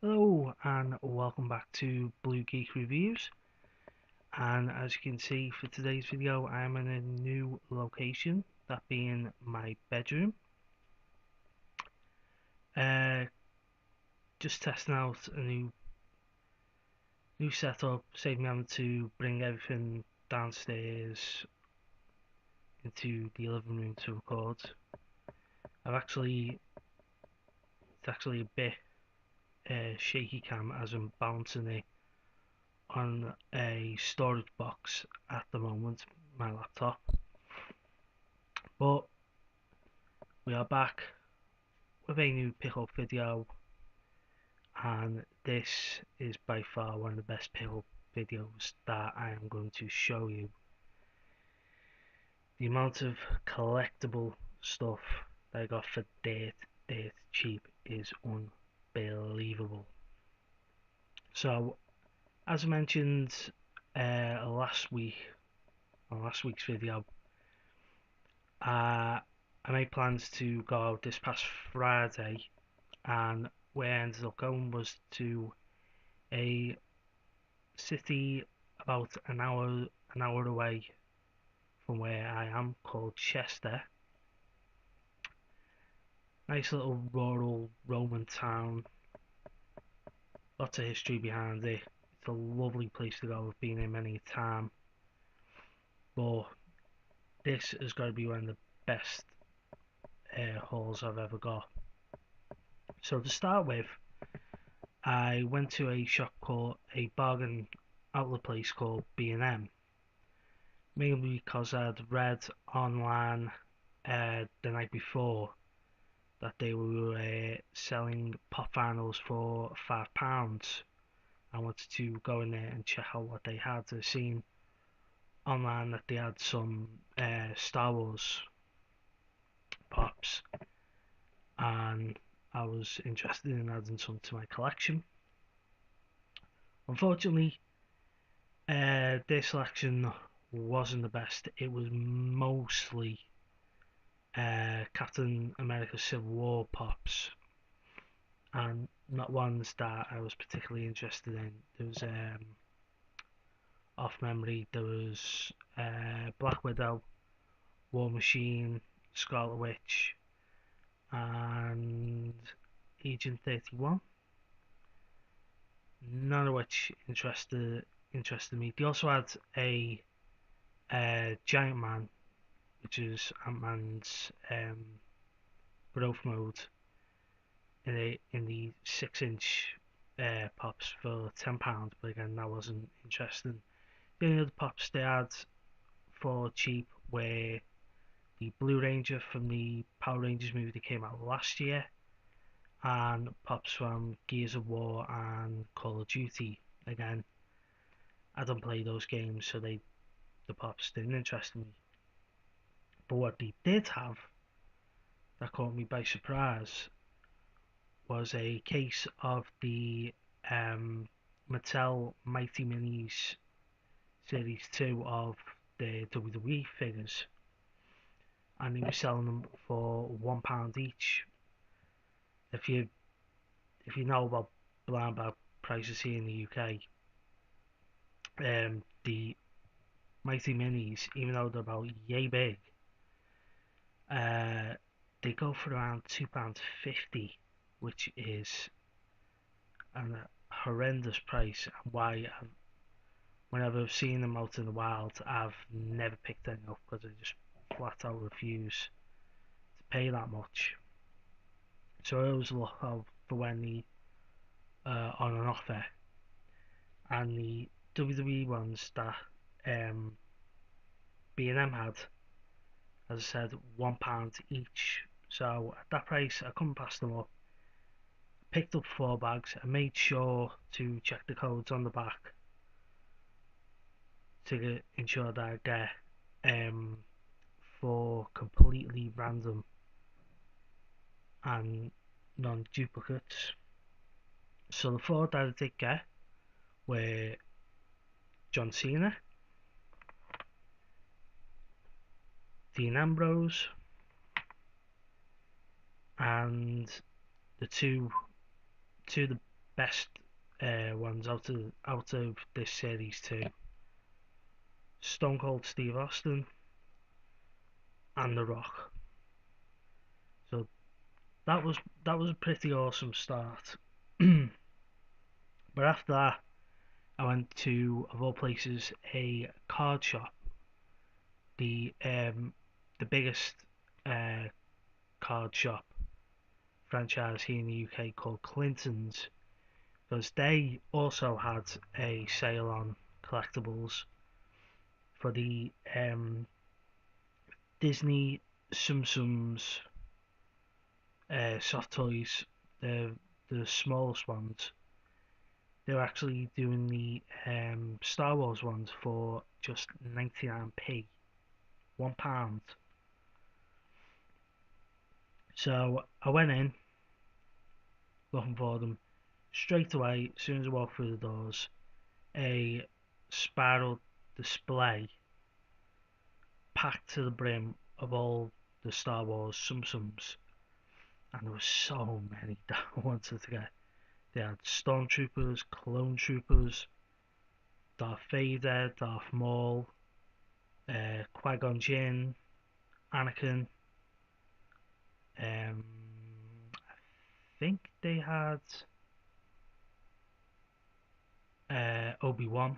Hello and welcome back to Blue Geek Reviews, and as you can see for today's video I am in a new location, that being my bedroom. Uh, just testing out a new setup, saving me having to bring everything downstairs into the living room to record. It's actually a bit shaky cam as I'm bouncing it on a storage box at the moment, my laptop. But we are back with a new pickup video, and this is by far one of the best pickup videos that I am going to show you. The amount of collectible stuff that I got for dirt cheap is unbelievable. So, as I mentioned last week's video, I made plans to go out this past Friday, and where I ended up going was to a city about an hour away from where I am, called Chester. Nice little rural Roman town, lots of history behind it. It's a lovely place to go. I've been there many a time, but this has got to be one of the best hauls I've ever got. So to start with, I went to a bargain outlet place called B&M, mainly because I'd read online the night before that they were selling pop vinyls for £5. I wanted to go in there and check out what they had. I've seen online that they had some Star Wars pops, and I was interested in adding some to my collection. Unfortunately, their selection wasn't the best. It was mostly Captain America Civil War pops, and not ones that I was particularly interested in. There was, off memory, there was Black Widow, War Machine, Scarlet Witch, and Agent 31. None of which interested me. They also had a Giant Man, which is Ant-Man's growth mode, in the 6-inch pops for £10, but again that wasn't interesting. The only other pops they had for cheap were the Blue Ranger from the Power Rangers movie that came out last year, and pops from Gears of War and Call of Duty. Again, I don't play those games, so the pops didn't interest me. But what they did have that caught me by surprise was a case of the Mattel Mighty Minis Series 2 of the WWE figures, and he was selling them for £1 each. If you know about blind bag prices here in the UK, the Mighty Minis, even though they're about yay big, uh, they go for around £2.50, which is a horrendous price. And whenever I've seen them out in the wild, I've never picked any up because I just flat out refuse to pay that much. So I always look out for when they on an offer, and the WWE ones that B&M had, as I said, £1 each. So at that price, I couldn't pass them up. Picked up 4 bags. I made sure to check the codes on the back to ensure that I get um, 4 completely random and non-duplicates. So the 4 that I did get were John Cena, Dean Ambrose, and the two of the best ones out of this series too. Stone Cold Steve Austin and The Rock. So that was a pretty awesome start. But after that, I went to, of all places, a card shop, the biggest uh, card shop franchise here in the UK, called Clinton's, because they also had a sale on collectibles for the Disney Tsum Tsums soft toys, the smallest ones. They were actually doing the Star Wars ones for just 99p, £1. So I went in looking for them. Straight away, as soon as I walked through the doors, a spiral display packed to the brim of all the Star Wars Tsum Tsums, and there were so many that I wanted to get. They had Stormtroopers, Clone Troopers, Darth Vader, Darth Maul, Qui-Gon Jinn, Anakin. I think they had Obi-Wan.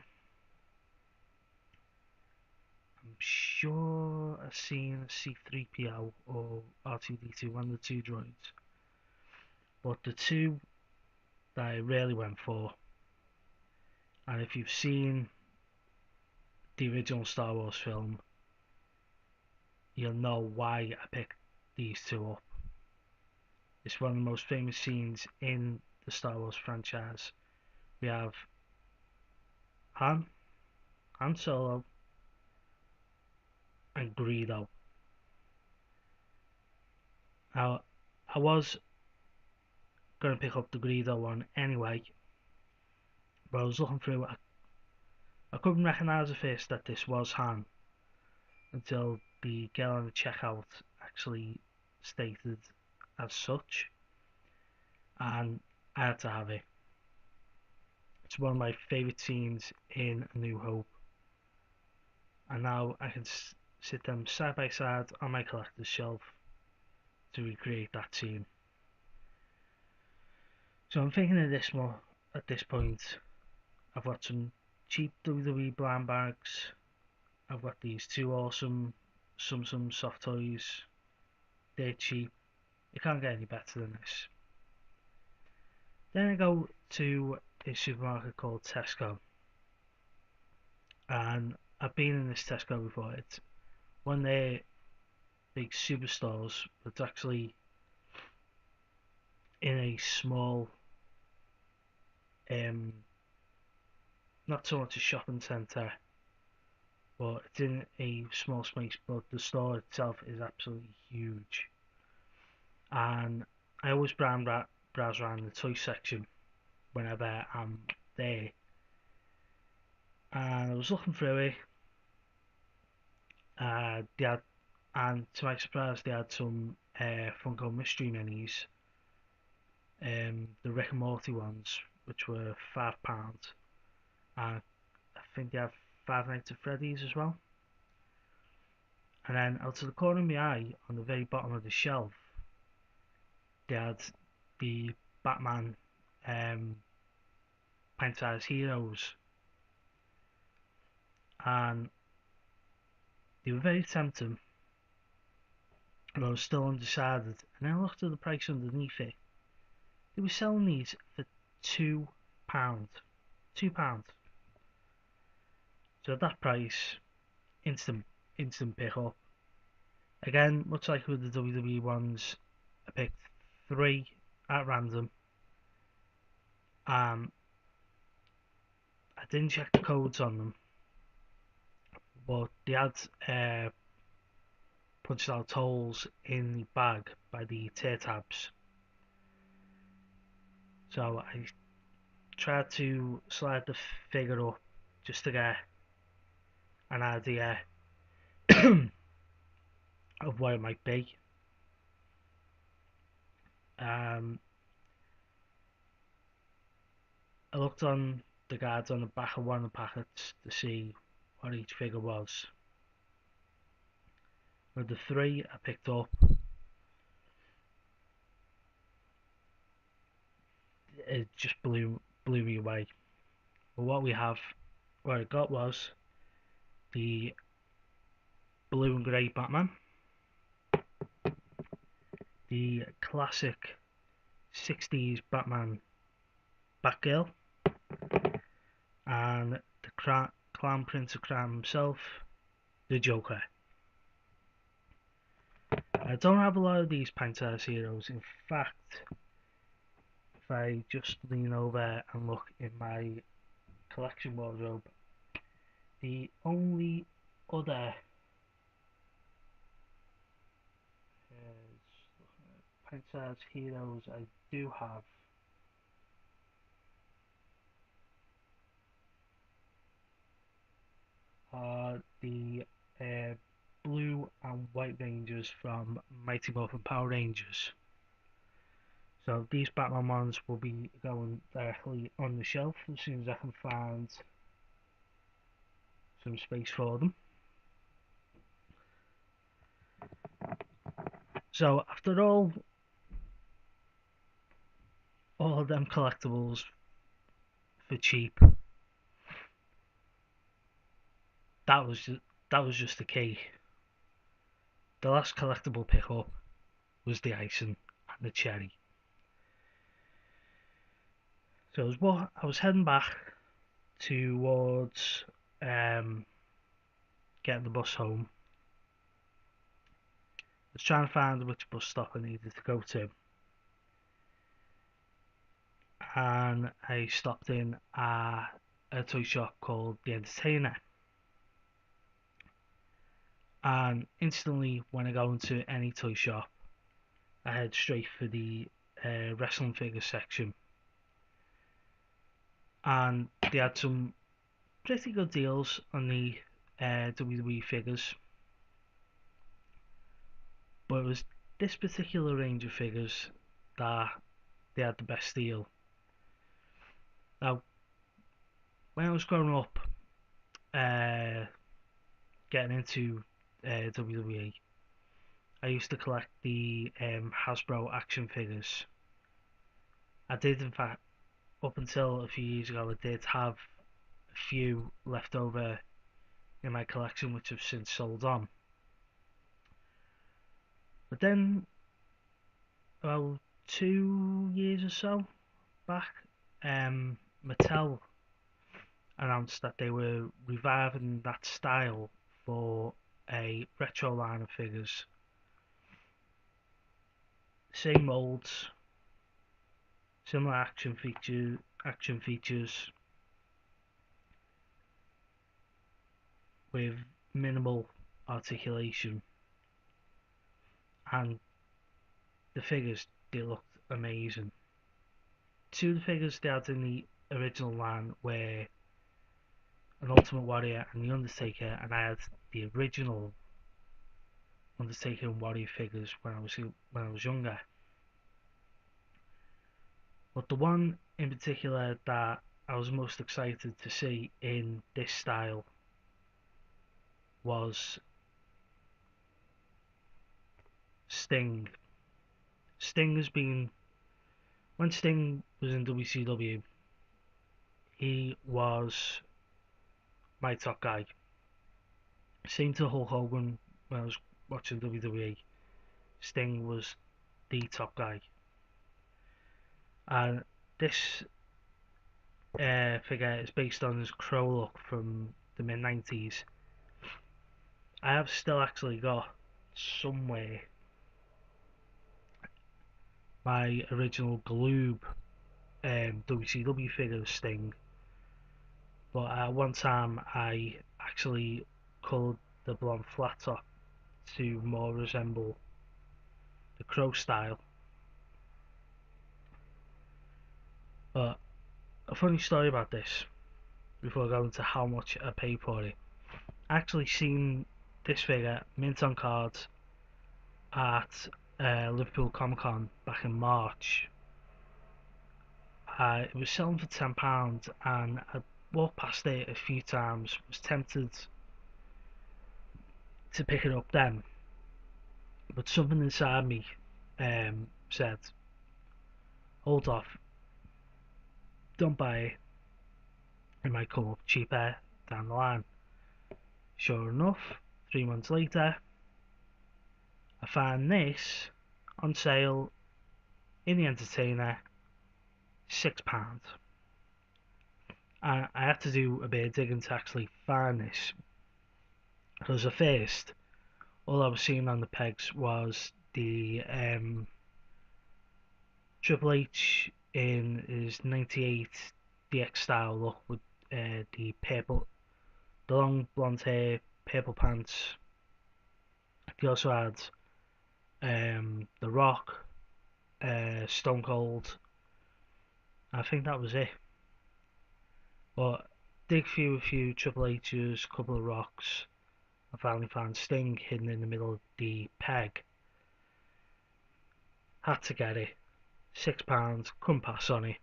I'm sure I've seen C-3PO or R2-D2, one of the two droids. But the two that I really went for, and if you've seen the original Star Wars film, you'll know why I picked these two up. It's one of the most famous scenes in the Star Wars franchise. We have Han Solo, and Greedo. Now, I was going to pick up the Greedo one anyway, but I was looking through it. I couldn't recognise at first that this was Han until the girl on the checkout actually stated as such, and I had to have it. It's one of my favourite scenes in A New Hope, and now I can sit them side by side on my collector's shelf to recreate that scene. So I'm thinking of this more at this point. I've got some cheap WWE blind bags. I've got these two awesome some soft toys. They're cheap. You can't get any better than this. Then I go to a supermarket called Tesco, and I've been in this Tesco before. It's one of their big superstores, but it's actually in a small, not so much a shopping centre, but it's in a small space. But the store itself is absolutely huge, and I always browse around the toy section whenever I'm there. And I was looking through it. They had, and to my surprise, they had some Funko Mystery Minis, the Rick and Morty ones, which were £5, and I think they have Five Nights at Freddy's as well. And then out of the corner of my eye, on the very bottom of the shelf, they had the Batman pint-sized heroes, and they were very tempting, but I was still undecided. And then I looked at the price underneath it. They were selling these for £2. £2. So at that price, instant pick up. Again, much like with the WWE ones, I picked 3 at random. I didn't check the codes on them, but they had punched out holes in the bag by the tear tabs. So I tried to slide the figure up just to get an idea of what it might be. Um, I looked on the guides on the back of one of the packets to see what each figure was. With the three I picked up, it just blew me away. But what I got was the blue and grey Batman, the classic 60s Batman Batgirl, and the Clown Prince of Crime himself, the Joker. I don't have a lot of these paint-size heroes. In fact, if I just lean over and look in my collection wardrobe, the only other paint-size heroes I do have are the blue and white Rangers from Mighty Morphin Power Rangers. So these Batman ones will be going directly on the shelf as soon as I can find some space for them. So after all of them collectibles for cheap, that was just the key. The last collectible pickup was the icing and the cherry. So as what I was heading back towards getting the bus home. I was trying to find which bus stop I needed to go to, and I stopped in at a toy shop called The Entertainer. And instantly, when I go into any toy shop, I head straight for the wrestling figure section, and they had some pretty good deals on the WWE figures. But it was this particular range of figures that they had the best deal. Now, when I was growing up, getting into WWE, I used to collect the Hasbro action figures. I did, in fact, up until a few years ago, I did have a few left over in my collection, which have since sold on. But then, about 2 years or so back, Mattel announced that they were reviving that style for a retro line of figures. Same molds, similar action features with minimal articulation, and the figures, they looked amazing. Two of the figures they had in the original line were an Ultimate Warrior and the Undertaker, and I had the original Undertaker and Warrior figures when I was younger. But the one in particular that I was most excited to see in this style was Sting. When Sting was in WCW, he was my top guy. Same to Hulk Hogan when I was watching WWE. Sting was the top guy. And this figure is based on his Crow look from the mid 90s. I have still actually got somewhere my original Gloob WCW figure of Sting, but at one time I actually coloured the blonde flat top to more resemble the Crow style. But a funny story about this, before I go into how much I paid for it. I actually seen this figure mint on cards at Liverpool Comic Con back in March, It was selling for £10, and I walked past it a few times. Was tempted to pick it up then, but something inside me said, "Hold off, don't buy it. It might come up cheaper down the line." Sure enough, 3 months later, I find this on sale in the Entertainer, £6. I had to do a bit of digging to actually find this, because at first all I was seeing on the pegs was the Triple H in his '98 DX style look with the long blonde hair, purple pants. He also had The Rock, Stone Cold. I think that was it. But dig through a few Triple H's, couple of Rocks. I finally found Sting hidden in the middle of the peg. Had to get it. £6, couldn't pass on it.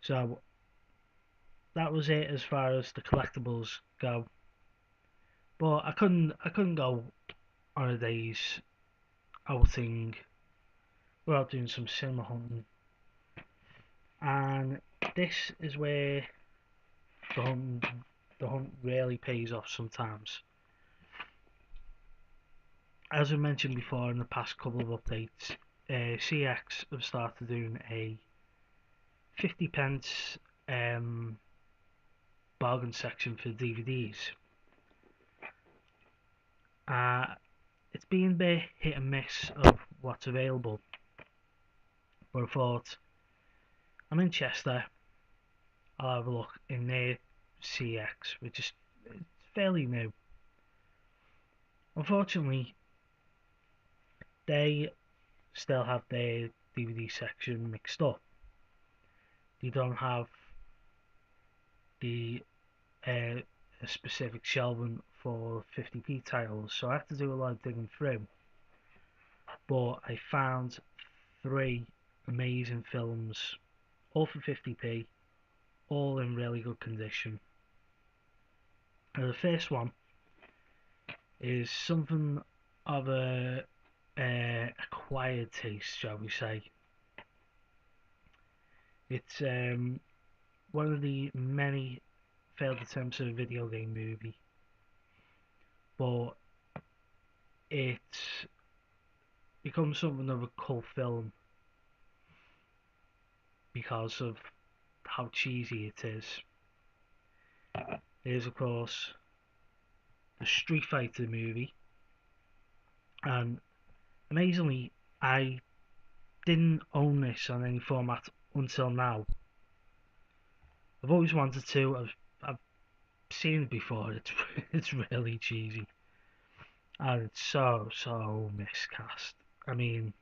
So that was it as far as the collectibles go. But I couldn't go on a day's outing without doing some cinema hunting. And this is where the hunt really pays off sometimes. As I mentioned before in the past couple of updates, CX have started doing a 50p bargain section for DVDs. It's been a bit hit and miss of what's available, but I thought, I'm in Chester, I'll have a look in their CX, which is fairly new. Unfortunately, they still have their DVD section mixed up. They don't have the a specific shelving for 50p titles, so I had to do a lot of digging through. But I found 3 amazing films, all for 50p, all in really good condition. And the first one is something of a acquired taste, shall we say. It's one of the many failed attempts at a video game movie, but it's become something of a cult film because of how cheesy it is. It is, of course, the Street Fighter movie, and amazingly, I didn't own this on any format until now. I've always wanted to. I've seen it before. It's really cheesy, and it's so miscast. I mean,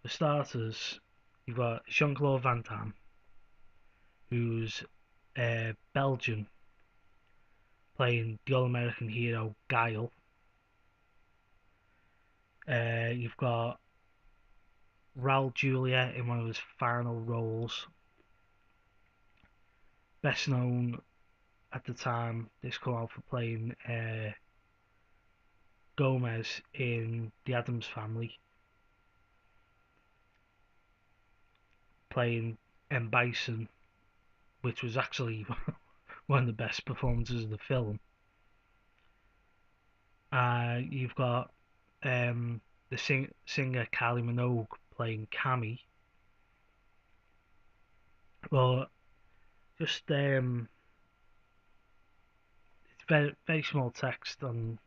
for starters, you've got Jean-Claude Van Damme, who's Belgian, playing the All-American hero Guile. You've got Raul Julia in one of his final roles, best known at the time this come out for playing Gomez in The Addams Family, playing M. Bison, which was actually one of the best performances of the film. You've got the singer Kylie Minogue playing Cammy. Well, just it's very small text on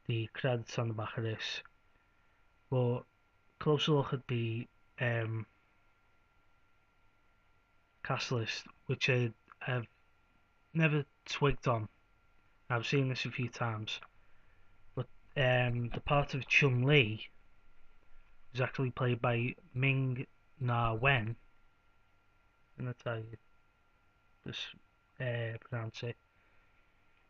the credits on the back of this, but closer look at the cast list, which I've never twigged on. I've seen this a few times, but the part of Chun-Li is actually played by Ming Na Wen, and I tell you, just pronounce it,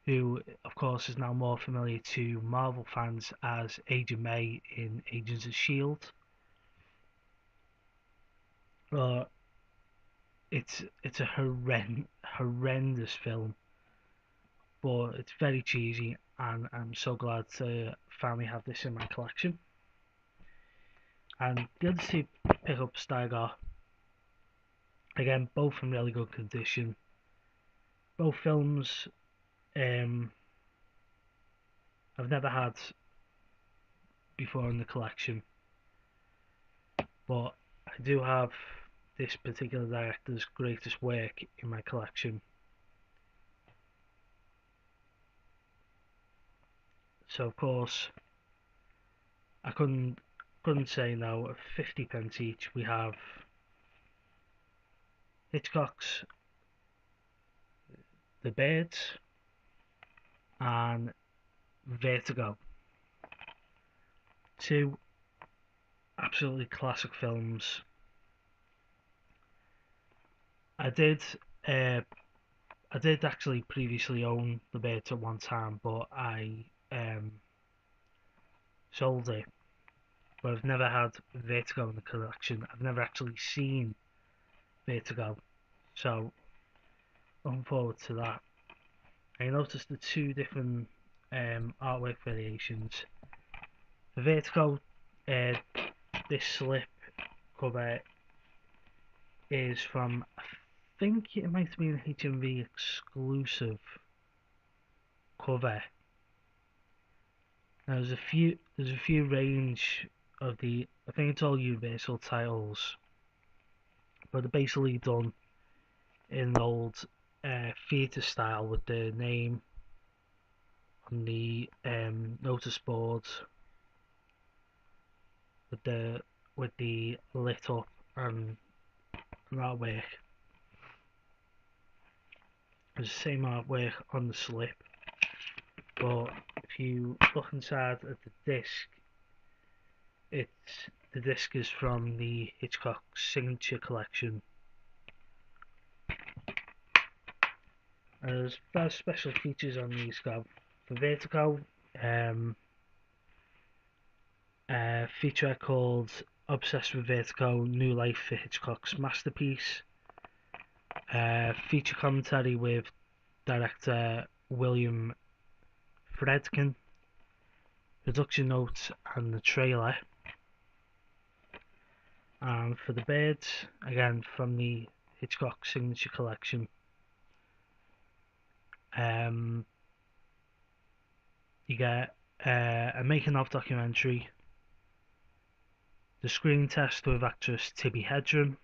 who of course is now more familiar to Marvel fans as Agent May in Agents of S.H.I.E.L.D. But it's a horrendous film, but it's very cheesy, and I'm so glad to finally have this in my collection. And the other two pickups that I got, again, both in really good condition. Both films I've never had before in the collection, but I do have this particular director's greatest work in my collection. So of course I couldn't say no. At 50p each, we have Hitchcock's The Birds and Vertigo. Two absolutely classic films. I did uh, I did actually previously own The Birds at one time, but I sold it. But I've never had Vertigo in the collection. I've never actually seen Vertigo, so looking forward to that. I noticed the two different artwork variations. For Vertigo, uh, this slip cover is from, I think it might be an HMV exclusive cover. Now, there's a few range of the, I think it's all Universal titles, but they're basically done in an old theatre style with the name on the notice board, with the lit up and artwork. There's the same artwork on the slip, but if you look inside at the disc, the disc is from the Hitchcock Signature Collection. And there's very special features on these. Got for Vertigo, a feature called Obsessed with Vertigo: New Life for Hitchcock's Masterpiece. Feature commentary with director William Friedkin, production notes and the trailer. And for The Birds, again from the Hitchcock Signature Collection, you get a making of documentary, the screen test with actress Tippi Hedren,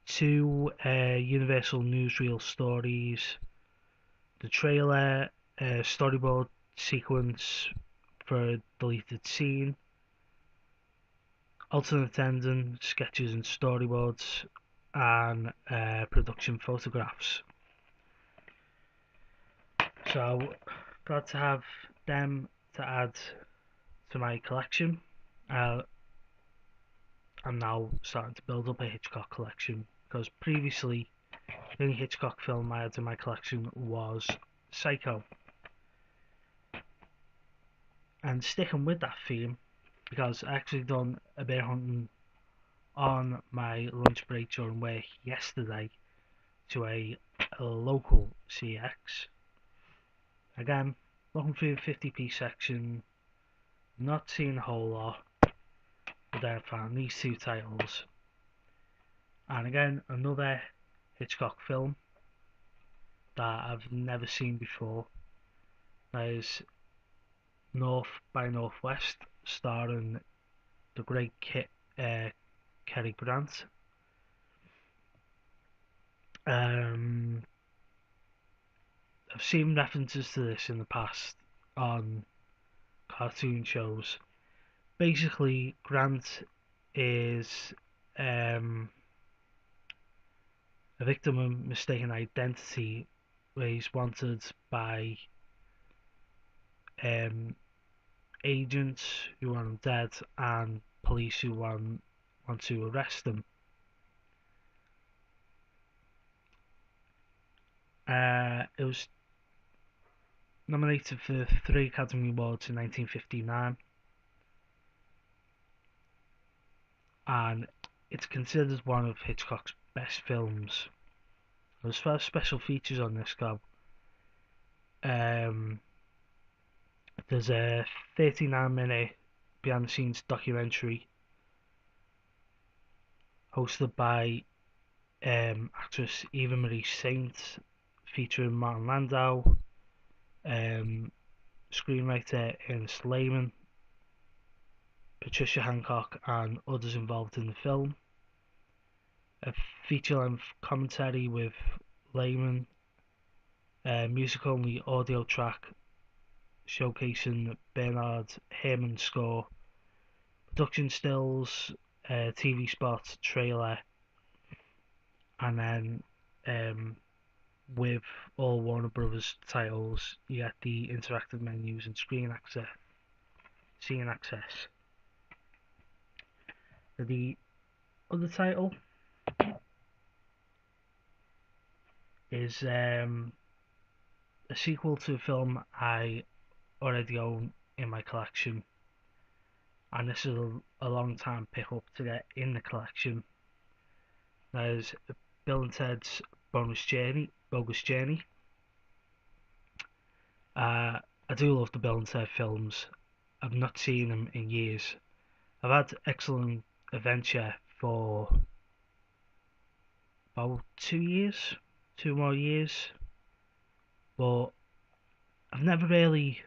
two Universal newsreel stories, the trailer, storyboard sequence for a deleted scene, alternate ending, sketches and storyboards, and production photographs. So glad to have them to add to my collection. I'm now starting to build up a Hitchcock collection, because previously the only Hitchcock film I had in my collection was Psycho. And sticking with that theme, because I actually done a bit of hunting on my lunch break during work yesterday to a local CX. Again, looking through the 50p section, not seeing a whole lot, but then I found these two titles. And again, another Hitchcock film that I've never seen before. That is North by Northwest, starring the great Cary Grant. I've seen references to this in the past on cartoon shows. Basically, Grant is a victim of mistaken identity, where he's wanted by agents who want him dead and police who want to arrest him. It was nominated for 3 Academy Awards in 1959, and it's considered one of Hitchcock's best films. As far as special features on this go, um, there's a 39-minute behind the scenes documentary hosted by actress Eva Marie Saint, featuring Martin Landau, um, screenwriter Ernest Lehman, Patricia Hancock, and others involved in the film. A feature-length commentary with Lehman, a music-only audio track showcasing Bernard Herrmann's score, production stills, TV spot, trailer, and then with all Warner Brothers titles, you get the interactive menus and scene access. The other title is a sequel to a film I already own in my collection, and this is a long time pick up to get in the collection. There's Bill and Ted's Bogus Journey. I do love the Bill and Ted films. I've not seen them in years. I've had Excellent Adventure for about 2 years, 2 more years, but I've never really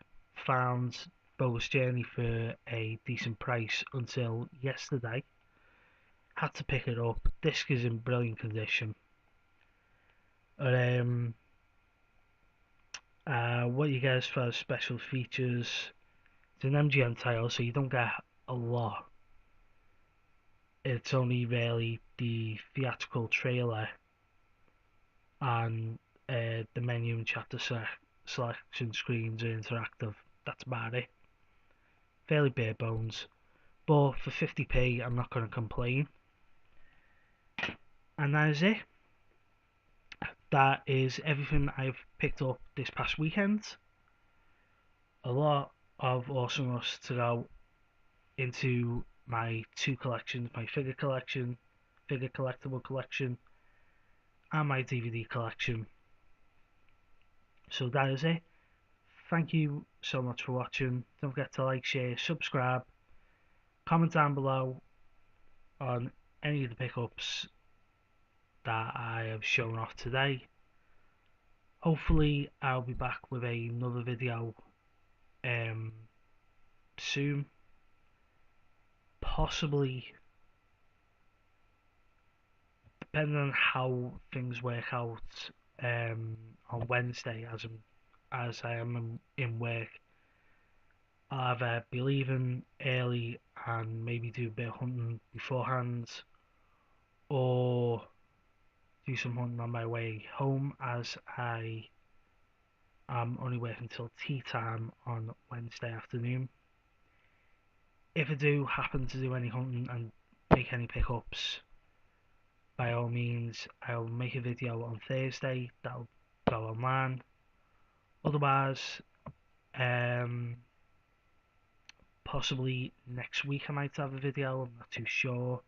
found Bogus Journey for a decent price until yesterday. Had to pick it up. Disc is in brilliant condition. What you get as far as special features, it's an MGM title, so you don't get a lot. It's only really the theatrical trailer and the menu and chapter selection screens are interactive. That's about it. Fairly bare bones. But for 50p, I'm not going to complain. And that is it. That is everything I've picked up this past weekend. A lot of awesomeness to go into my two collections, my figure collectible collection, and my DVD collection. So that is it. Thank you so much for watching. Don't forget to like, share, subscribe, comment down below on any of the pickups that I have shown off today. Hopefully I'll be back with another video soon. Possibly, depending on how things work out on Wednesday, as I am in work, I'll either be leaving early and maybe do a bit of hunting beforehand, or do some hunting on my way home, as I am only working until tea time on Wednesday afternoon. If I do happen to do any hunting and make any pickups, by all means I'll make a video on Thursday that'll go online. Otherwise, possibly next week I might have a video, I'm not too sure.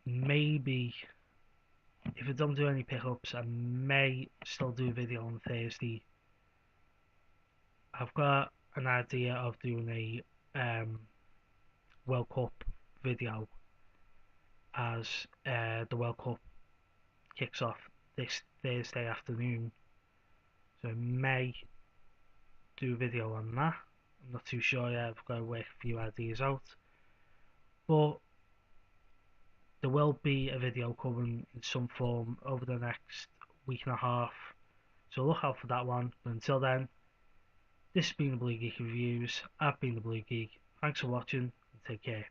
Maybe if I don't do any pickups, I may still do a video on Thursday. I've got an idea of doing a World Cup video, as the World Cup kicks off this Thursday afternoon, so I may do a video on that. I'm not too sure yet, I've got to work a few ideas out, but there will be a video coming in some form over the next week and a half, so look out for that one. But until then, this has been the Blue Geek Reviews. I've been the Blue Geek. Thanks for watching and take care.